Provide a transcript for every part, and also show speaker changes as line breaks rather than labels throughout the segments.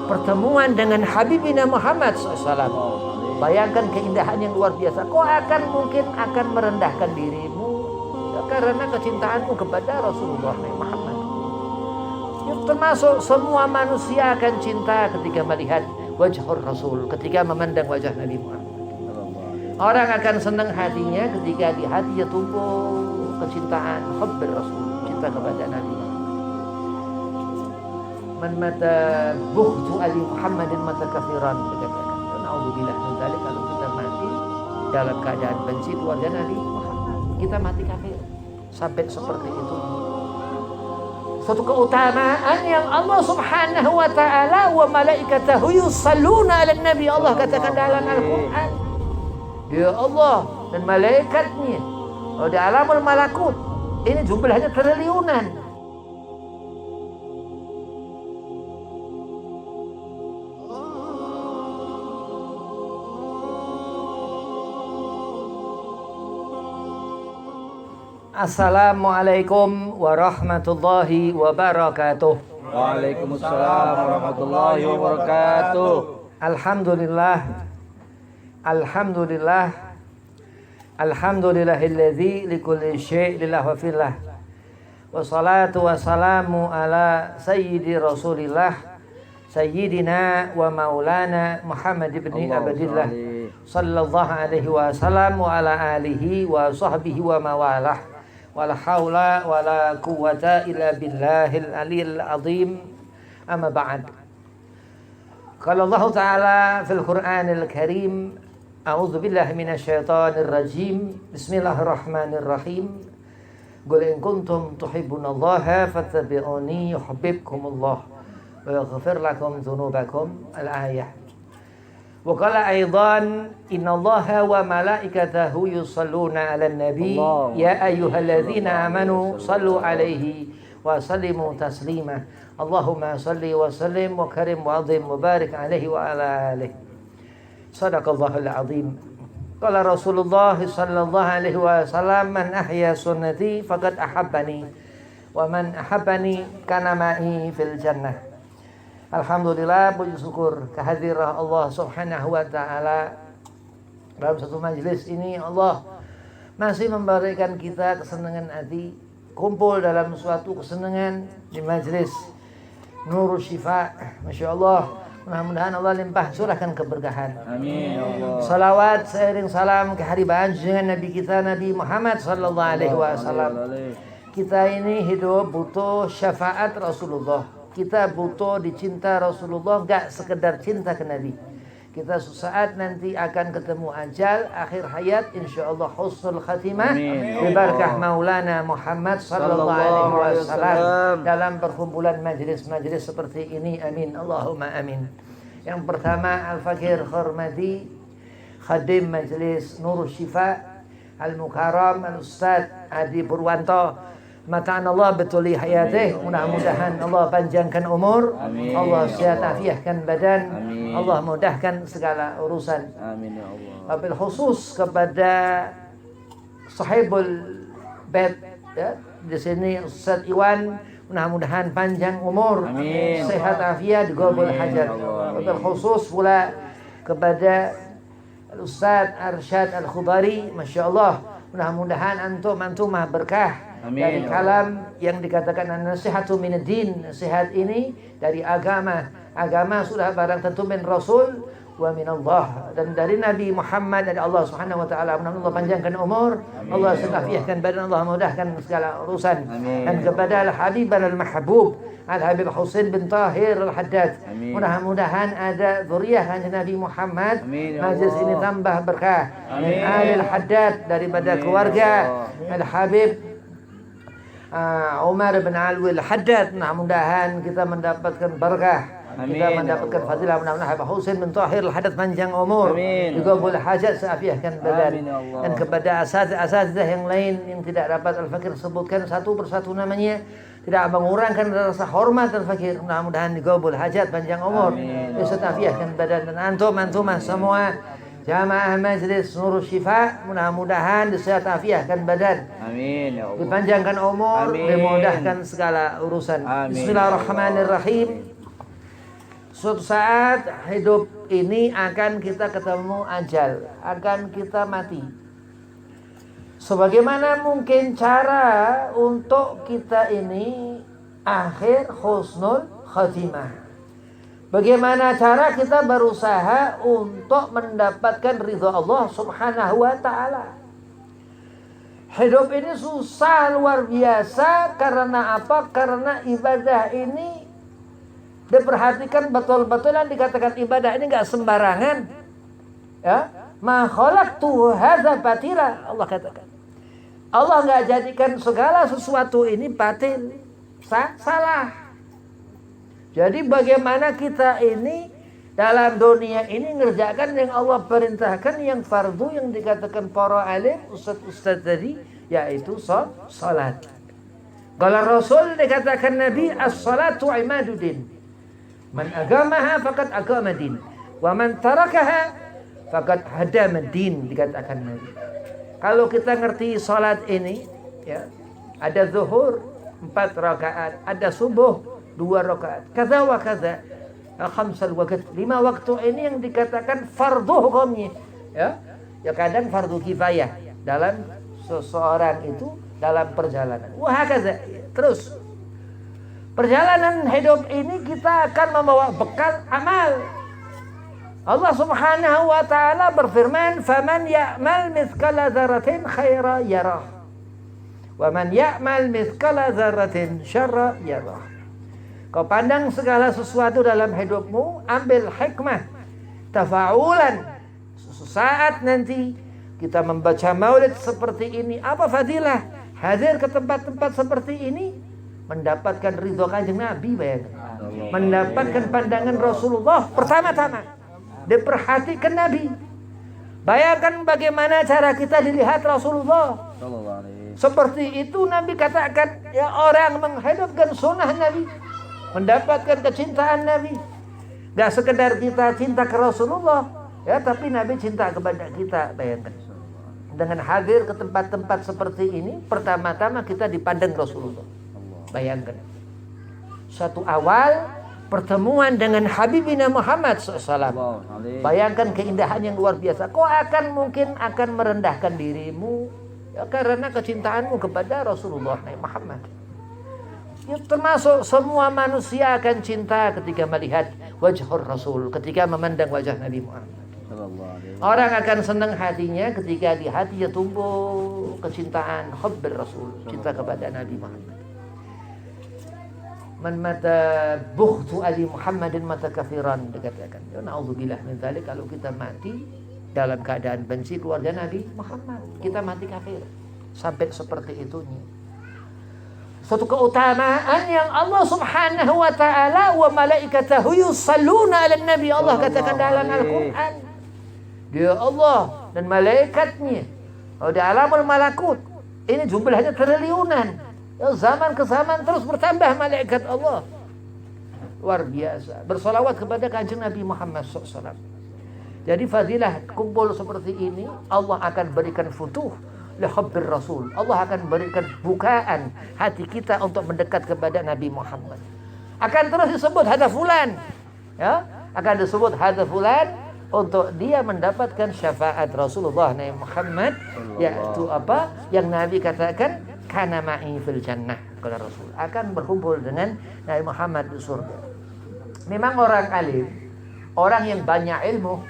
pertemuan dengan Habibina Muhammad SAW. Bayangkan keindahan yang luar biasa. Kau mungkin akan merendahkan dirimu ya, karena kecintaanmu kepada Rasulullah Muhammad. Ya, termasuk semua manusia akan cinta ketika melihat wajah Rasul, ketika memandang wajah Nabi Muhammad. Orang akan senang hatinya ketika di hatinya tumbuh kecintaan hubbir Rasul, cinta kepada Nabi Muhammad. Man mata bughdu ali Muhammadin mata kafiran, dikatakan. Na'udzubillah min dzalik, kalau kita mati dalam keadaan benci keluarga Nabi Muhammad, kita mati kafir. Sampai seperti itu. Suatu keutamaan yang Allah Subhanahu wa taala wa malaikatahu yusalluna 'alan nabi, Allah katakan dalam Al-Qur'an. Ya Allah dan malaikatnya di alamul malakut ini jumlahnya triliunan. Assalamualaikum warahmatullahi wabarakatuh.
Waalaikumsalam warahmatullahi wabarakatuh.
Alhamdulillahilladzi likulli syai' lillah wa fillah. Wassalatu wassalamu ala sayyidi Rasulillah sayyidina wa maulana Muhammad ibn Abdillah sallallahu alaihi wasallam wa ala alihi wa sahbihi wa mawalah. Wala haula wala quwwata illa billahil aliyil azim. Amma ba'd. Qala Allah Ta'ala fil Qur'anil Karim, a'udzu billahi minasyaitonir rajim. Bismillahirrahmanirrahim. Qul in kuntum tuhibbunallaha fattabi'uni yuhibbukumullah wa yaghfir lakum dzunubakum. Al-ayah. Wa qala aidan innallaha wa malaikatahu yusalluna 'alan nabi ya ayyuhalladzina amanu sallu 'alaihi wa sallimu taslima. Allahumma salli wa sallim wa karim wa 'azim wa barik 'alaihi wa ala alihi. Shadaqallahul 'azim. Qala Rasulullah sallallahu alaihi wasallam, man ahya sunnati faqad ahabbani wa man ahabbani kana ma'i fil jannah. Alhamdulillah, puji syukur kehadiran Allah Subhanahu wa taala. Dalam satu majelis ini Allah masih memberikan kita kesenangan hati, kumpul dalam suatu kesenangan di majelis Nurul Syifa. Masya Allah, mudah-mudahan Allah limpah curahkan keberkahan.
Amin ya Allah.
Salawat seiring salam keharibaan dengan Nabi kita Nabi Muhammad sallallahu alaihi wasallam. Kita ini hidup butuh syafaat Rasulullah. Kita butuh dicinta Rasulullah, enggak sekedar cinta ke Nabi. Kita suatu nanti akan ketemu ajal, akhir hayat insyaallah husnul khatimah bi barakah Maulana Muhammad sallallahu alaihi wasallam dalam perkumpulan majelis-majelis seperti ini. Amin Allahumma amin. Yang pertama Al-Fakir hormati khadim majelis Nurul Syifa Al-Mukarram Al-Ustaz Adi Purwanto, mataan Allah betuli hayatih, mudah-mudahan Allah panjangkan umur. Amin. Allah sehat afiahkan badan. Amin. Allah mudahkan segala urusan.
Amin ya Allah.
Wabil khusus kepada sahibul bait ya, di sini Ustaz Iwan, mudah-mudahan panjang umur. Amin. Sehat afiat, digabul hajat. Wabil khusus pula kepada Ustaz Arsyad Al-Khudari, Masya Allah, mudah-mudahan antum-antumah berkah. Amin. Dari kalam yang dikatakan an-nasihatu minad-din, nasihat ini dari agama. Agama sudah barang tentu min Rasul wa min Allah, dan dari Nabi Muhammad, dari Allah Subhanahu wa taala. Mudah-mudahan Allah panjangkan umur. Amin. Allah senafiahkan badan, Allah mudahkan segala urusan. Amin. Dan kepada Al-Habib Al-Mahbub Al-Habib Husain bin Tahir Al-Haddad, mudah-mudahan ada zuriyah kanjeng Nabi Muhammad. Amin. Majlis ini tambah berkah. Amin. Ali Al-Haddad, daripada keluarga Al-Habib Umar bin Alwi Al-Haddad, mudah-mudahan kita mendapatkan berkah. Amin. Kita mendapatkan fadilah, mudah-mudahan Habib Husain bin Tahir Al-Haddad panjang umur, juga boleh hajat seafiahkan badan. Dan kepada asatidzah yang lain yang tidak dapat Al-Fakir sebutkan satu persatu namanya, tidak mengurangkan rasa hormat Al-Fakir, mudah-mudahan digabul hajat panjang umur, seafiahkan badan. Dan antum-antumah semua jamaah majlis Nurul Syifa, mudah-mudahan disehat afiahkan badan. Amin ya Allah. Dipanjangkan umur, dimudahkan segala urusan. Amin. Bismillahirrahmanirrahim. Suatu saat hidup ini akan kita ketemu ajal, akan kita mati. Sebagaimana mungkin cara untuk kita ini akhir husnul khatimah. Bagaimana cara kita berusaha untuk mendapatkan ridha Allah Subhanahu wa taala. Hidup ini susah luar biasa karena apa? Karena ibadah ini diperhatikan betul-betul, yang dikatakan ibadah ini enggak sembarangan. Ya, ma khalaqtu hadza batila, Allah katakan. Allah enggak jadikan segala sesuatu ini batil, salah. Jadi bagaimana kita ini dalam dunia ini ngerjakan yang Allah perintahkan, yang fardu, yang dikatakan para alim, ustaz-ustaz tadi, yaitu salat. Kalau Rasul dikatakan Nabi, as-salatu imaduddin. Man agamaha faqad agama din. Wa man tarakaha faqad hadama din, dikatakan Nabi. Kalau kita ngerti salat ini, ya, ada zuhur 4 rakaat, ada subuh 2 rakaat, kaza wa kaza, khamsal waqt, 5 waktu ini yang dikatakan fardu hukumnya. Ya kadang fardu kifayah dalam seseorang itu dalam perjalanan. Wah kaza. Terus perjalanan hidup ini kita akan membawa bekal amal. Allah Subhanahu wa taala berfirman, "Faman ya'mal mithqala dzarratin khairan yarah, wa man ya'mal mithqala dzarratin syarran yarah." Kau pandang segala sesuatu dalam hidupmu, ambil hikmah, tafa'ulan. Suatu saat nanti kita membaca maulid seperti ini, apa fadilah? Hadir ke tempat-tempat seperti ini, mendapatkan ridho Kanjeng Nabi, bayangkan. Mendapatkan pandangan Rasulullah pertama-tama, diperhatikan Nabi. Bayangkan bagaimana cara kita dilihat Rasulullah. Seperti itu Nabi katakan, ya orang menghidupkan sunnah Nabi, mendapatkan kecintaan Nabi. Gak sekedar kita cinta ke Rasulullah, ya, tapi Nabi cinta kepada kita. Bayangkan, dengan hadir ke tempat-tempat seperti ini, pertama-tama kita dipandang Rasulullah. Bayangkan, suatu awal pertemuan dengan Habibina Muhammad SAW. Bayangkan keindahan yang luar biasa. Kau mungkin akan merendahkan dirimu, ya, karena kecintaanmu kepada Rasulullah Muhammad. Ya, termasuk semua manusia akan cinta ketika melihat wajah Rasul, ketika memandang wajah Nabi Muhammad. Orang akan senang hatinya ketika di hatinya tumbuh kecintaan hubbir Rasul, cinta kepada Nabi Muhammad. Man mata bughtu ali Muhammadin mata kafiran, dikatakan. Ya naudzubillah min dzalik, kalau kita mati dalam keadaan benci keluarga Nabi Muhammad, kita mati kafir. Sampai seperti itunya. Suatu keutamaan yang Allah Subhanahu wa taala wa malaikatahu yusalluna 'alan nabi, Allah katakan dalam Al-Qur'an. Dia Allah dan malaikatnya di alamul malakut ini jumlahnya triliunan. Ya, zaman ke zaman terus bertambah malaikat Allah. Luar biasa. Bersolawat kepada Kanjeng Nabi Muhammad SAW. Jadi fadilah kumpul seperti ini, Allah akan berikan futuh lihubbir Rasul. Allah akan berikan bukaan hati kita untuk mendekat kepada Nabi Muhammad. Akan terus disebut hadza fulan, ya, akan disebut hadza fulan untuk dia mendapatkan syafaat Rasulullah Nabi Muhammad, yaitu apa? Yang Nabi katakan, kana ma'i fil jannah, kata Rasul, akan berkumpul dengan Nabi Muhammad di surga. Memang orang alim, orang yang banyak ilmu,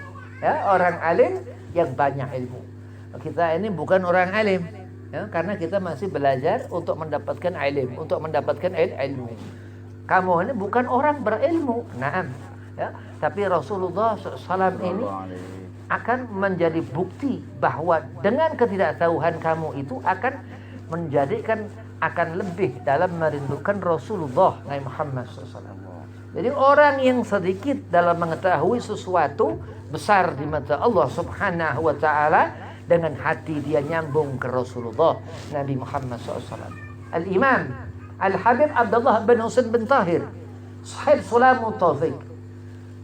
ya, orang alim yang banyak ilmu. Kita ini bukan orang alim, ya, karena kita masih belajar untuk mendapatkan ilmu, untuk mendapatkan ilmu. Kamu ini bukan orang berilmu, naam, ya, tapi Rasulullah SAW ini akan menjadi bukti bahwa dengan ketidaktahuan kamu itu akan menjadikan, akan lebih dalam merindukan Rasulullah Nabi Muhammad SAW. Jadi orang yang sedikit dalam mengetahui sesuatu besar di mata Allah Subhanahu wa taala, dengan hati dia nyambung ke Rasulullah Nabi Muhammad SAW. Al-Imam Al-Habib Abdullah bin Husain bin Tahir, Sahib Sulamut Taufiq.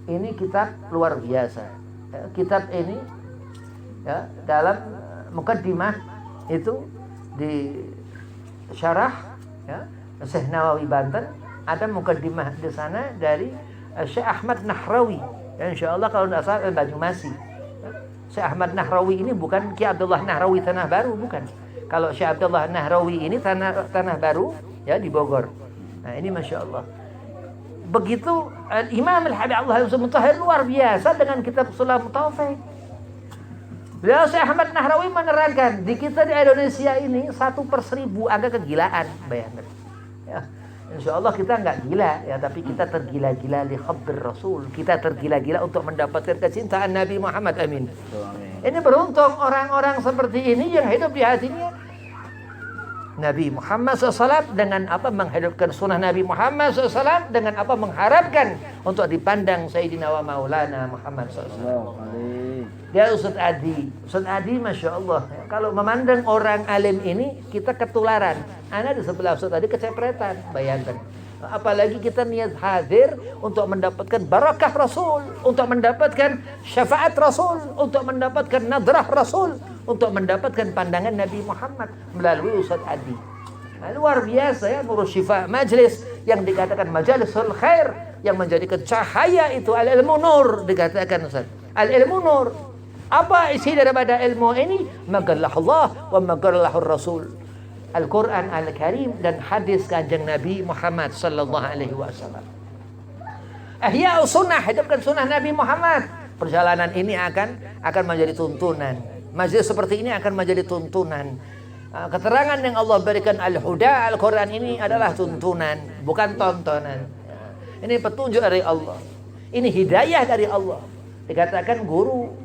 Ini kitab luar biasa. Ya, kitab ini, ya, dalam mukaddimah itu di syarah, ya, Syekh Nawawi Banten, ada mukaddimah di sana dari Syekh Ahmad Nahrawi. Insya Allah kalau tidak salah Banyumas. Syekh Ahmad Nahrawi ini bukan Ki Abdullah Nahrawi Tanah Baru, bukan. Kalau Syekh Abdullah Nahrawi ini Tanah Baru ya di Bogor. Nah ini Masya Allah. Begitu Imam Al-Habib Allah Al-Mutahhir luar biasa dengan kitab Sulam Taufik. Beliau Syekh Ahmad Nahrawi menerangkan di kita di Indonesia ini 1/1000 agak kegilaan, bayangkan. Ya. Insya Allah kita nggak gila ya, tapi kita tergila-gila li khabir Rasul. Kita tergila-gila untuk mendapatkan kecintaan Nabi Muhammad. Amin. Ini beruntung orang-orang seperti ini yang hidup di hatinya Nabi Muhammad SAW, dengan apa menghidupkan sunnah Nabi Muhammad SAW, dengan apa mengharapkan untuk dipandang Sayyidina wa Maulana Muhammad SAW. Dia Ustaz Adi. Ustaz Adi Masya Allah, kalau memandang orang alim ini kita ketularan. Ana di sebelah Ustaz Adi kecepretan, bayangkan. Apalagi kita niat hadir untuk mendapatkan barakah Rasul, untuk mendapatkan syafaat Rasul, untuk mendapatkan nadrah Rasul, untuk mendapatkan pandangan Nabi Muhammad melalui Ustaz Adi. Nah, luar biasa ya, Nurul Syifa, majlis yang dikatakan majalisul khair, yang menjadikan cahaya itu al-ilmu nur, dikatakan Ustaz. Al-ilmu nur. Apa isi daripada ilmu ini? Magallah Allah wa magallahur Rasul. Al-Quran Al-Karim dan hadis kanjeng Nabi Muhammad sallallahu alaihi wasallam. Ihya'us sunnah, hidupkan sunnah Nabi Muhammad. Perjalanan ini akan menjadi tuntunan. Majlis seperti ini akan menjadi tuntunan. Keterangan yang Allah berikan Al-Huda, Al-Quran ini adalah tuntunan, bukan tontonan. Ini petunjuk dari Allah. Ini hidayah dari Allah. Dikatakan guru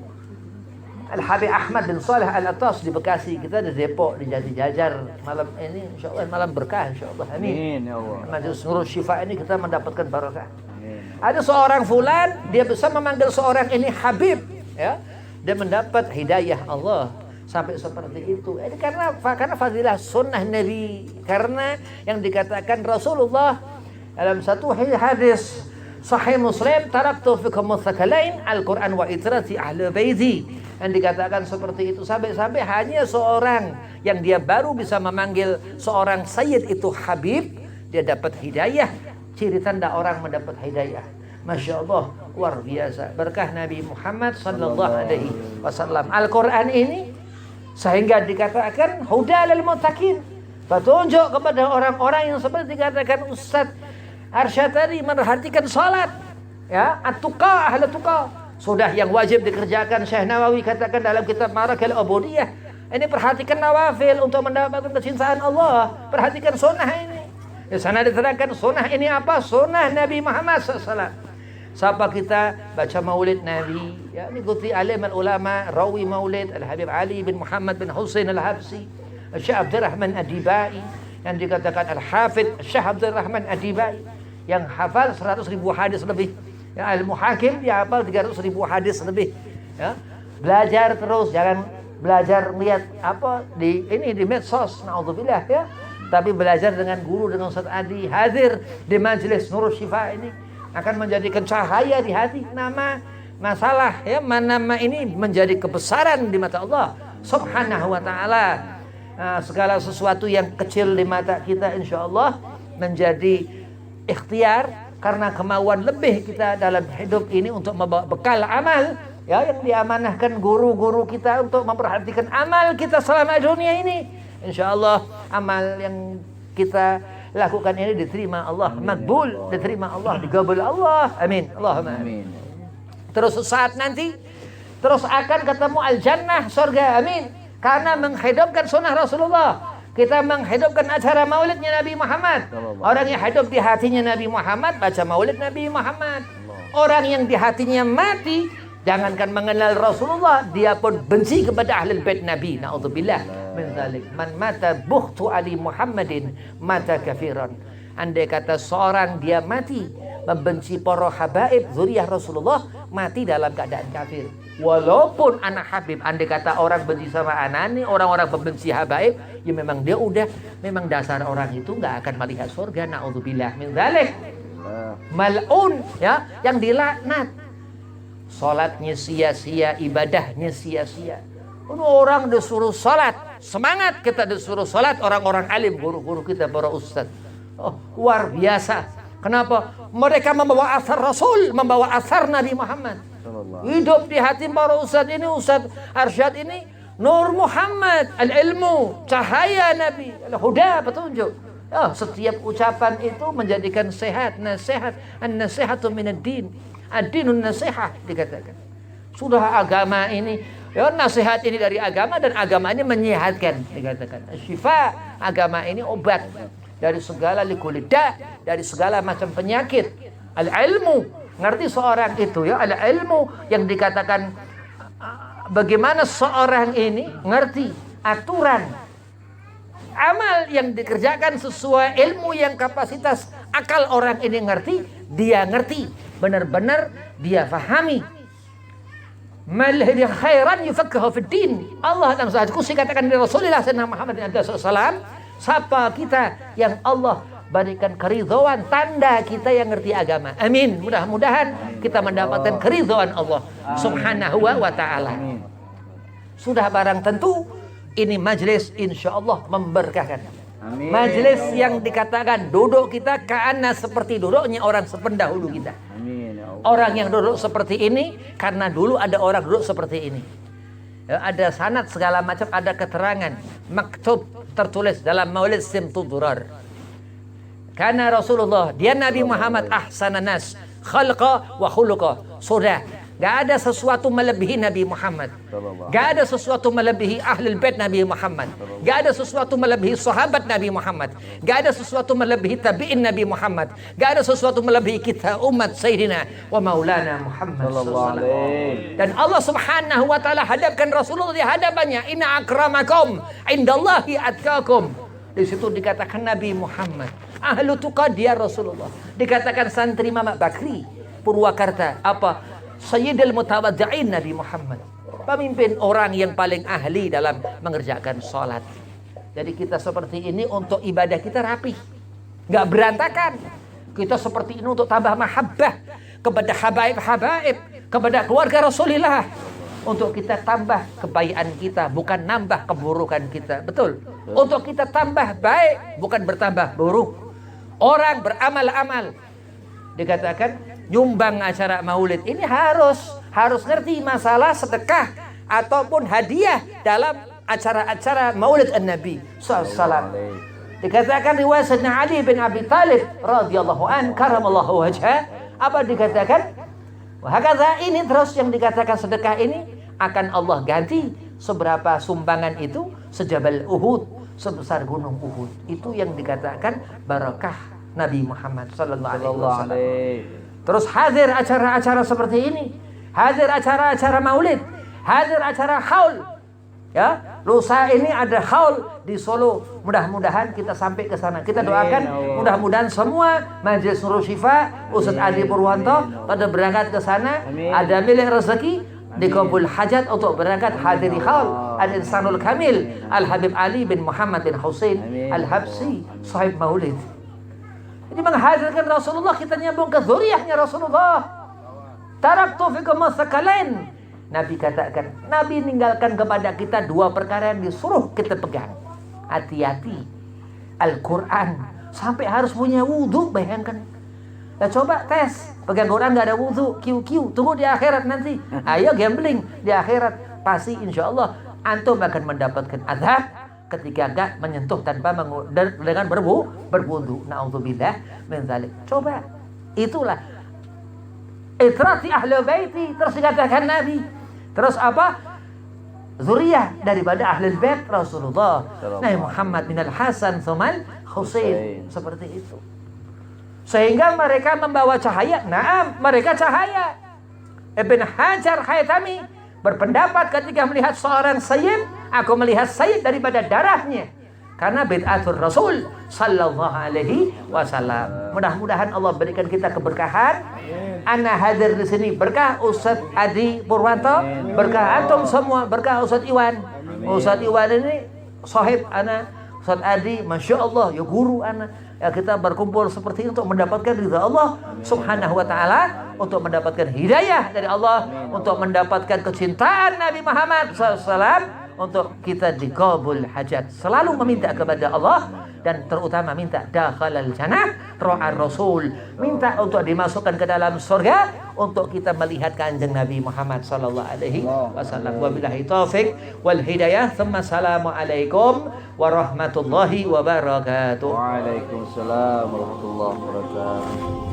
Al-Habib Ahmad bin Saleh Al-Atas di Bekasi, kita di Depok, di Jati Jajar. Malam ini insya Allah malam berkah insya Allah. Amin. Ya Allah. Majlis Nurul Syifa ini kita mendapatkan barakah. Amin. Ada seorang fulan, dia bisa memanggil seorang ini Habib, ya. Dia mendapat hidayah Allah sampai seperti itu. Ini karena fadilah sunnah Nabi. Karena yang dikatakan Rasulullah dalam satu hadis Sahih Muslim, taraktu fikum tsakalain Al-Quran wa itrati ahli baiti. Yang dikatakan seperti itu, sampai-sampai hanya seorang yang dia baru bisa memanggil seorang sayyid itu Habib, dia dapat hidayah. Ciri tanda orang mendapat hidayah. Masya Allah, luar biasa. Berkah Nabi Muhammad sallallahu alaihi wasallam. Al-Quran ini sehingga dikatakan huda lil muttaqin, petunjuk kepada orang-orang yang seperti dikatakan Ustaz Arsyad tadi, memperhatikan salat, ya, at-tuqa, ahli tuqa. Sudah yang wajib dikerjakan, Syekh Nawawi katakan dalam kitab Marakil Ubudiyah. Ini perhatikan nawafil untuk mendapatkan kecintaan Allah. Perhatikan sunnah ini. Di sana diterangkan sunnah ini apa? Sunnah Nabi Muhammad SAW. Siapa kita baca maulid Nabi, ya, ikuti alim al-ulama, rawi maulid Al-Habib Ali bin Muhammad bin Husain Al-Habsi, Syekh Abdurrahman Adibai, yang dikatakan Al-Hafidh Syekh Abdurrahman Adibai, yang hafal 100.000 hadis lebih. Ya, Al-Muhakim dia hafal 300.000 hadis lebih. Ya. Belajar terus, jangan belajar melihat apa di medsos, naudzubillah ya. Tapi belajar dengan guru, dengan Ustaz Adi, hadir di majelis Nurul Syifa ini akan menjadikan cahaya di hati. Masalah ya, nama ini menjadi kebesaran di mata Allah Subhanahu wa taala. Segala sesuatu yang kecil di mata kita insyaallah menjadi ikhtiar, karena kemauan lebih kita dalam hidup ini untuk membawa bekal amal, ya, yang diamanahkan guru-guru kita untuk memperhatikan amal kita selama dunia ini. Insya Allah amal yang kita lakukan ini diterima Allah, makbul, diterima Allah, digabul Allah. Amin. Allahumma amin. Terus saat nanti terus akan ketemu al-jannah, surga. Amin. Karena menghidupkan sunnah Rasulullah. Kita menghidupkan acara maulidnya Nabi Muhammad. Orang yang hidup di hatinya Nabi Muhammad, baca maulid Nabi Muhammad. Orang yang di hatinya mati, jangankan mengenal Rasulullah, dia pun benci kepada ahlul bait Nabi. Na'udzubillah min dzalik. Man mata bughtu ali Muhammadin mata kafiran. Andai kata seorang dia mati membenci para habaib zuriyah Rasulullah, mati dalam keadaan kafir. Walaupun anak Habib, andai kata orang benci sama anak ini, orang-orang pembenci habaib, ya memang dia memang dasar orang itu nggak akan melihat surga. Na'udzubillah min dzalik. Mal'un, ya, yang dilaknat. Salatnya sia-sia, ibadahnya sia-sia. Orang disuruh salat, semangat kita disuruh salat, orang-orang alim, guru-guru kita, para ustaz. Oh, luar biasa. Kenapa? Mereka membawa asar Rasul, membawa asar Nabi Muhammad. Hidup di hati para ustadz ini, Ustadz Arsyad ini, Nur Muhammad, al-ilmu, cahaya Nabi, al-huda, petunjuk. Oh, setiap ucapan itu menjadikan sehat, nasihat, an-nasihatu minad din. Ad-dinun nasihat dikatakan. Sudah agama ini, ya nasihat ini dari agama dan agama ini menyehatkan dikatakan. Syifa, agama ini obat dari segala likulida, dari segala macam penyakit. Al-ilmu, ngerti seorang itu ya, al-ilmu yang dikatakan bagaimana seorang ini ngerti aturan amal yang dikerjakan sesuai ilmu yang kapasitas akal orang ini ngerti, dia ngerti, benar-benar dia fahami. Malhidi khairan yufaqqihu fid din. Allah dan Rasul katakan dari Rasulullah sallallahu alaihi wasallam, siapa kita yang Allah berikan keridhaan, tanda kita yang ngerti agama. Amin. Mudah-mudahan kita mendapatkan keridhaan Allah subhanahu wa ta'ala. Sudah barang tentu ini majlis insyaallah memberkahkan.
Amin.
Majlis yang dikatakan duduk kita karena seperti duduknya orang sependahulu kita.
Amin. Ya Allah.
Orang yang duduk seperti ini karena dulu ada orang duduk seperti ini. Ya, ada sanad segala macam, ada keterangan maktub tertulis dalam Maulid Simtud Durar. Karena Rasulullah, dia Nabi Muhammad ahsanan nas khalqa wa khuluqa. Sudah, gak ada sesuatu melebihi Nabi Muhammad. Gak ada sesuatu melebihi ahlul bait Nabi Muhammad. Gak ada sesuatu melebihi sahabat Nabi Muhammad. Gak ada sesuatu melebihi tabi'in Nabi Muhammad. Gak ada sesuatu melebihi kita umat Sayyidina wa Maulana Muhammad sallallahu alaihi. Dan Allah subhanahu wa ta'ala hadapkan Rasulullah di hadapannya. Inna akramakum indallahi atqakum. Di situ dikatakan Nabi Muhammad. Ahlu tuqa dia Rasulullah. Dikatakan santri Mamak Bakri Purwakarta. Apa? Sayyidul Mutawaddi'in Nabi Muhammad. Pemimpin orang yang paling ahli dalam mengerjakan sholat. Jadi kita seperti ini untuk ibadah kita rapi. Gak berantakan. Kita seperti ini untuk tambah mahabbah kepada habaib-habaib, kepada keluarga Rasulullah. Untuk kita tambah kebaikan kita, bukan nambah keburukan kita. Betul. Untuk kita tambah baik, bukan bertambah buruk. Orang beramal-amal. Dikatakan nyumbang acara maulid ini harus ngerti masalah sedekah ataupun hadiah dalam acara-acara maulid an-Nabi sallallahu. Dikatakan riwayat Sayyidina Ali bin Abi Thalib radhiyallahu an karamallahu wajhah, apa dikatakan? Wahakadha, ini terus yang dikatakan sedekah ini akan Allah ganti seberapa sumbangan itu sejabal Uhud, sebesar gunung Uhud. Itu yang dikatakan barakah Nabi Muhammad sallallahu alaihi wasallam. Terus hadir acara-acara seperti ini, hadir acara-acara maulid, hadir acara haul. Ya, lusa ini ada haul di Solo. Mudah-mudahan kita sampai ke sana. Kita doakan mudah-mudahan semua Majelis Nurul Syifa, Ustaz Adi Purwanto pada berangkat ke sana. Ada milik rezeki dikabul hajat untuk berangkat hadiri haul Al-Insanul Kamil Al-Habib Ali bin Muhammad bin Husain Al-Habsi sahib maulid. Ini menghadirkan Rasulullah, kita nyambung ke zuriyahnya Rasulullah. Taraktu fikum masakalain. Nabi katakan, Nabi ninggalkan kepada kita dua perkara yang disuruh kita pegang. Hati-hati. Al-Quran. Sampai harus punya wudhu, bayangkan. Ya coba tes. Pegang Quran gak ada wudhu. QQ. Tunggu di akhirat nanti. Ayo gambling. Di akhirat. Pasti insya Allah antum akan mendapatkan azab ketika gak menyentuh tanpa dengan berwudu. Na'udzubillah min dzalik. Coba. Itulah itrati ahli baiti. Terus dikatakan Nabi. Terus apa? Zuriyah daripada ahli bait Rasulullah. Nabi Muhammad bin Al-Hasan Thumal Husain. Seperti itu. Sehingga mereka membawa cahaya. Naam, mereka cahaya. Ibn Hajar Haytami berpendapat ketika melihat seorang sayyid, aku melihat sayyid daripada darahnya. Karena bid'atul Rasul sallallahu alaihi wasallam. Mudah-mudahan Allah berikan kita keberkahan. Ana hadir di sini berkah Ustaz Adi Purwanto, berkah antum semua, berkah Ustaz Iwan. Ustaz Iwan ini sahib ana, Ustaz Adi, Masya Allah, ya guru ana. Ya kita berkumpul seperti ini untuk mendapatkan ridha Allah subhanahu wa ta'ala, untuk mendapatkan hidayah dari Allah, untuk mendapatkan kecintaan Nabi Muhammad SAW, untuk kita dikabul hajat. Selalu meminta kepada Allah dan terutama minta dakhalal jannah ra'ar rasul, minta untuk dimasukkan ke dalam surga untuk kita melihat kanjeng Nabi Muhammad sallallahu alaihi wasallam. Wabillahi taufik wal hidayah. Assalamu alaikum warahmatullahi wabarakatuh.
Waalaikumsalam warahmatullahi wabarakatuh.